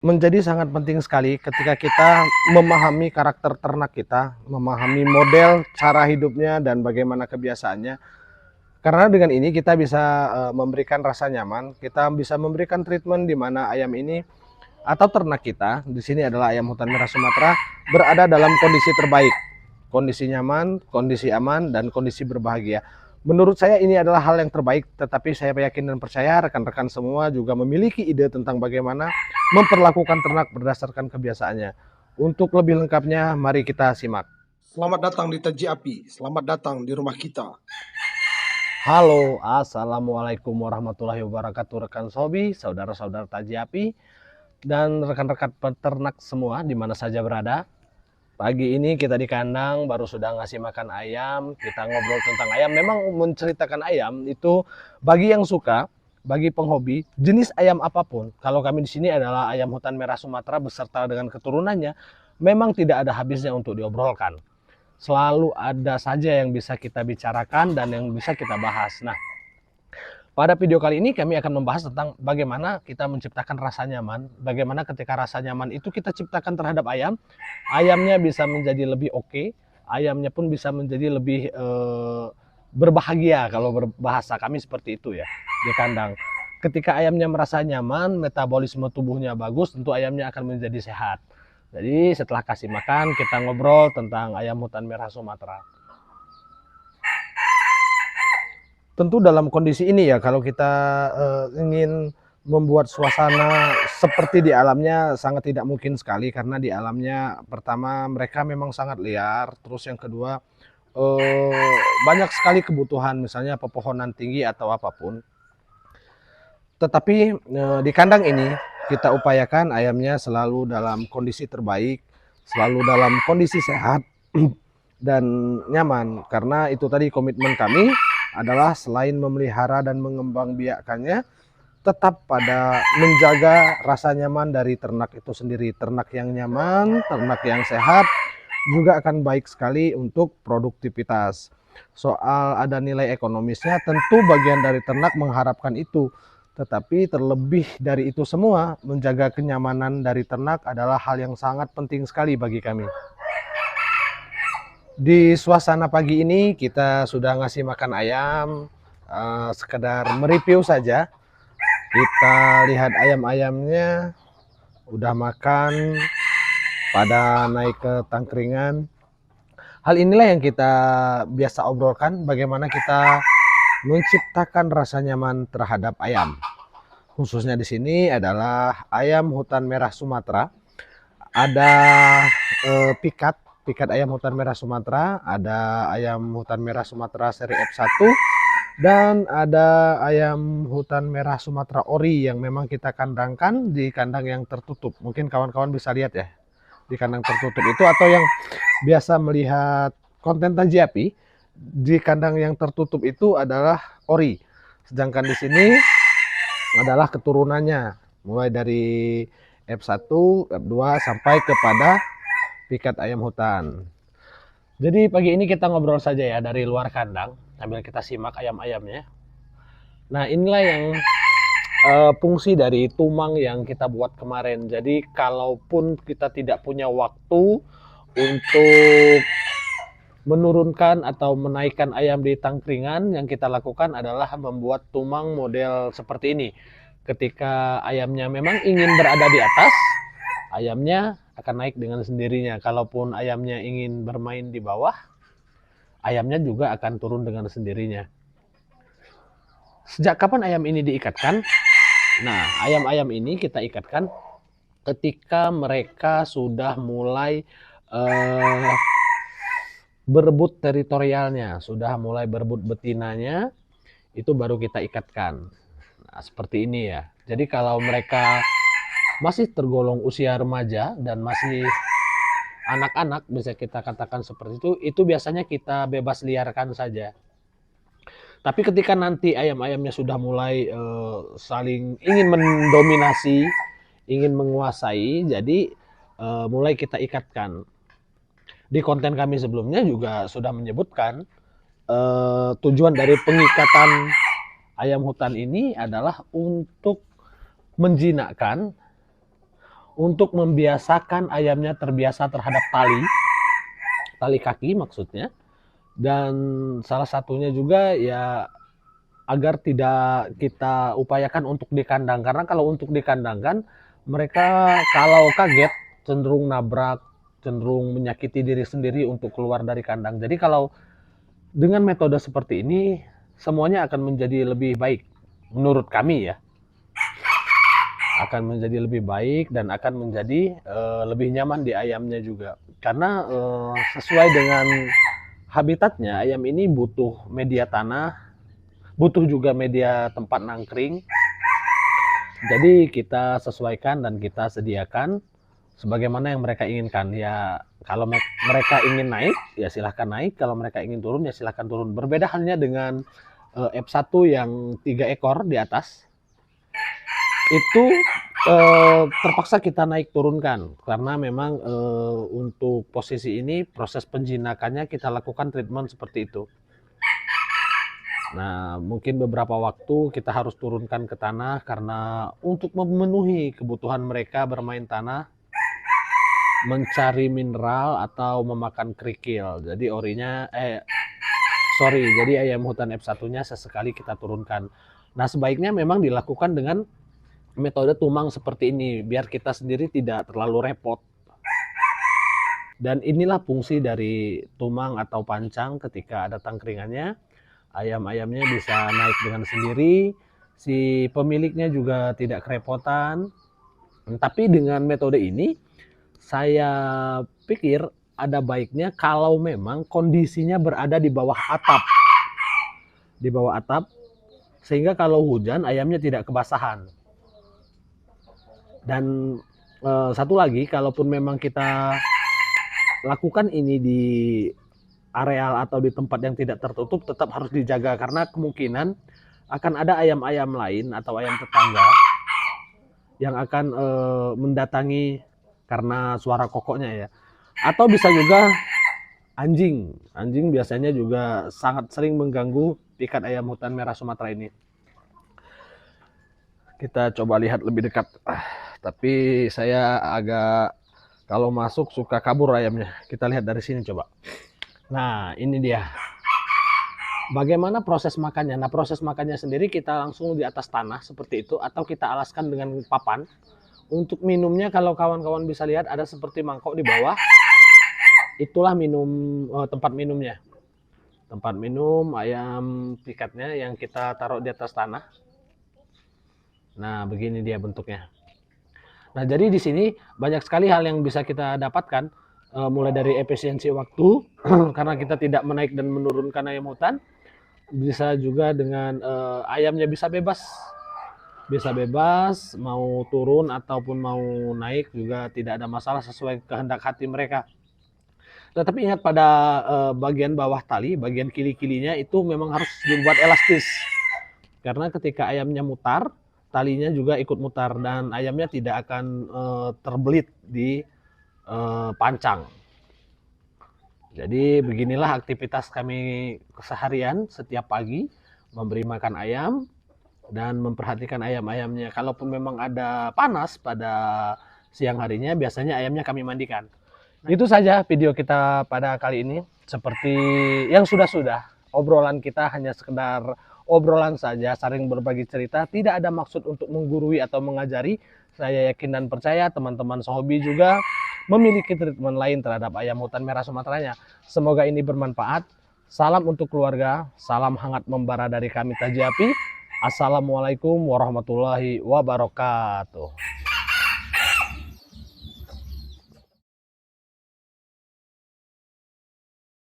Menjadi sangat penting sekali ketika kita memahami karakter ternak kita, memahami model cara hidupnya dan bagaimana kebiasaannya. Karena dengan ini kita bisa memberikan rasa nyaman, kita bisa memberikan treatment di mana ayam ini atau ternak kita, di sini adalah ayam hutan merah Sumatera, berada dalam kondisi terbaik, kondisi nyaman, kondisi aman, dan kondisi berbahagia. Menurut saya ini adalah hal yang terbaik, tetapi saya yakin dan percaya rekan-rekan semua juga memiliki ide tentang bagaimana memperlakukan ternak berdasarkan kebiasaannya. Untuk lebih lengkapnya, mari kita simak. Selamat datang di Taji Api, selamat datang di rumah kita. Halo, assalamualaikum warahmatullahi wabarakatuh, rekan Sobi, saudara-saudara Taji Api, dan rekan-rekan peternak semua di mana saja berada. Pagi ini kita di kandang baru sudah ngasih makan ayam, kita ngobrol tentang ayam. Memang menceritakan ayam itu bagi yang suka, bagi penghobi, jenis ayam apapun. Kalau kami di sini adalah ayam hutan merah Sumatera beserta dengan keturunannya, memang tidak ada habisnya untuk diobrolkan. Selalu ada saja yang bisa kita bicarakan dan yang bisa kita bahas. Nah, pada video kali ini kami akan membahas tentang bagaimana kita menciptakan rasa nyaman, bagaimana ketika rasa nyaman itu kita ciptakan terhadap ayam, ayamnya bisa menjadi lebih oke, ayamnya pun bisa menjadi lebih berbahagia kalau berbahasa kami seperti itu ya di kandang. Ketika ayamnya merasa nyaman, metabolisme tubuhnya bagus, tentu ayamnya akan menjadi sehat. Jadi setelah kasih makan kita ngobrol tentang ayam hutan merah Sumatera. Tentu dalam kondisi ini ya, kalau kita ingin membuat suasana seperti di alamnya sangat tidak mungkin sekali, karena di alamnya pertama mereka memang sangat liar, terus yang kedua banyak sekali kebutuhan, misalnya pepohonan tinggi atau apapun. Tetapi di kandang ini kita upayakan ayamnya selalu dalam kondisi terbaik, selalu dalam kondisi sehat dan nyaman, karena itu tadi komitmen kami adalah selain memelihara dan mengembangbiakannya, tetap pada menjaga rasa nyaman dari ternak itu sendiri. Ternak yang nyaman, ternak yang sehat juga akan baik sekali untuk produktivitas. Soal ada nilai ekonomisnya, tentu bagian dari ternak mengharapkan itu. Tetapi terlebih dari itu semua, menjaga kenyamanan dari ternak adalah hal yang sangat penting sekali bagi kami. Di suasana pagi ini kita sudah ngasih makan ayam, sekedar mereview saja. Kita lihat ayam-ayamnya udah makan, pada naik ke tangkringan. Hal inilah yang kita biasa obrolkan, bagaimana kita menciptakan rasa nyaman terhadap ayam. Khususnya di sini adalah ayam hutan merah Sumatera. Ada pikat ayam hutan merah Sumatera, ada ayam hutan merah Sumatera seri F1, dan ada ayam hutan merah Sumatera ori yang memang kita kandangkan di kandang yang tertutup. Mungkin kawan-kawan bisa lihat ya, di kandang tertutup itu, atau yang biasa melihat konten Tajiapi, di kandang yang tertutup itu adalah ori. Sedangkan di sini adalah keturunannya, mulai dari F1, F2 sampai kepada pikat ayam hutan. Jadi pagi ini kita ngobrol saja ya dari luar kandang sambil kita simak ayam-ayamnya. Nah, inilah yang fungsi dari tumang yang kita buat kemarin. Jadi kalaupun kita tidak punya waktu untuk menurunkan atau menaikkan ayam di tangkringan, yang kita lakukan adalah membuat tumang model seperti ini. Ketika ayamnya memang ingin berada di atas, ayamnya akan naik dengan sendirinya. Kalaupun ayamnya ingin bermain di bawah, ayamnya juga akan turun dengan sendirinya. Sejak kapan ayam ini diikatkan? Nah, ayam-ayam ini kita ikatkan ketika mereka sudah mulai berebut teritorialnya, sudah mulai berebut betinanya, itu baru kita ikatkan. Nah, seperti ini ya. Jadi kalau mereka masih tergolong usia remaja dan masih anak-anak, bisa kita katakan seperti itu biasanya kita bebas liarkan saja. Tapi ketika nanti ayam-ayamnya sudah mulai saling ingin mendominasi, ingin menguasai, jadi mulai kita ikatkan. Di konten kami sebelumnya juga sudah menyebutkan tujuan dari pengikatan ayam hutan ini adalah untuk menjinakkan, untuk membiasakan ayamnya terbiasa terhadap tali kaki maksudnya. Dan salah satunya juga ya agar tidak kita upayakan untuk di kandang, karena kalau untuk di kandang kan mereka kalau kaget cenderung nabrak, cenderung menyakiti diri sendiri untuk keluar dari kandang. Jadi kalau dengan metode seperti ini semuanya akan menjadi lebih baik menurut kami ya, akan menjadi lebih baik dan akan menjadi lebih nyaman di ayamnya juga, karena sesuai dengan habitatnya ayam ini butuh media tanah, butuh juga media tempat nangkring. Jadi kita sesuaikan dan kita sediakan sebagaimana yang mereka inginkan. Ya kalau mereka ingin naik ya silahkan naik, kalau mereka ingin turun ya silahkan turun. Berbeda halnya dengan F1 yang 3 ekor di atas. Itu terpaksa kita naik turunkan karena memang untuk posisi ini proses penjinakannya kita lakukan treatment seperti itu. Nah, mungkin beberapa waktu kita harus turunkan ke tanah karena untuk memenuhi kebutuhan mereka bermain tanah, mencari mineral atau memakan kerikil. Jadi jadi ayam hutan F1-nya sesekali kita turunkan. Nah, sebaiknya memang dilakukan dengan metode tumang seperti ini biar kita sendiri tidak terlalu repot. Dan inilah fungsi dari tumang atau pancang. Ketika ada tangkringannya, ayam-ayamnya bisa naik dengan sendiri, si pemiliknya juga tidak kerepotan. Tapi dengan metode ini saya pikir ada baiknya kalau memang kondisinya berada di bawah atap. Di bawah atap sehingga kalau hujan ayamnya tidak kebasahan. Dan satu lagi, kalaupun memang kita lakukan ini di areal atau di tempat yang tidak tertutup, tetap harus dijaga karena kemungkinan akan ada ayam-ayam lain atau ayam tetangga yang akan mendatangi karena suara kokoknya ya. Atau bisa juga anjing. Anjing biasanya juga sangat sering mengganggu pikat ayam hutan merah Sumatera ini. Kita coba lihat lebih dekat. Tapi saya agak kalau masuk suka kabur ayamnya. Kita lihat dari sini coba. Nah, ini dia. Bagaimana proses makannya? Nah, proses makannya sendiri kita langsung di atas tanah seperti itu atau kita alaskan dengan papan. Untuk minumnya kalau kawan-kawan bisa lihat ada seperti mangkok di bawah. Itulah tempat minumnya. Tempat minum ayam pikatnya yang kita taruh di atas tanah. Nah, begini dia bentuknya. Nah, jadi di sini banyak sekali hal yang bisa kita dapatkan, mulai dari efisiensi waktu karena kita tidak menaik dan menurunkan ayam hutan, bisa juga dengan ayamnya bisa bebas mau turun ataupun mau naik juga tidak ada masalah sesuai kehendak hati mereka. Tetapi ingat pada bagian bawah tali, bagian kili-kilinya itu memang harus dibuat elastis karena ketika ayamnya mutar, talinya juga ikut mutar dan ayamnya tidak akan terbelit di pancang. Jadi beginilah aktivitas kami keseharian setiap pagi, memberi makan ayam dan memperhatikan ayam-ayamnya. Kalaupun memang ada panas pada siang harinya, biasanya ayamnya kami mandikan. Itu saja video kita pada kali ini. Seperti yang sudah-sudah, obrolan kita hanya sekedar obrolan saja, saling berbagi cerita, tidak ada maksud untuk menggurui atau mengajari. Saya yakin dan percaya teman-teman sehobi juga memiliki treatment lain terhadap ayam hutan merah Sumateranya. Semoga ini bermanfaat. Salam untuk keluarga, salam hangat membara dari kami TAJI API. Assalamualaikum warahmatullahi wabarakatuh.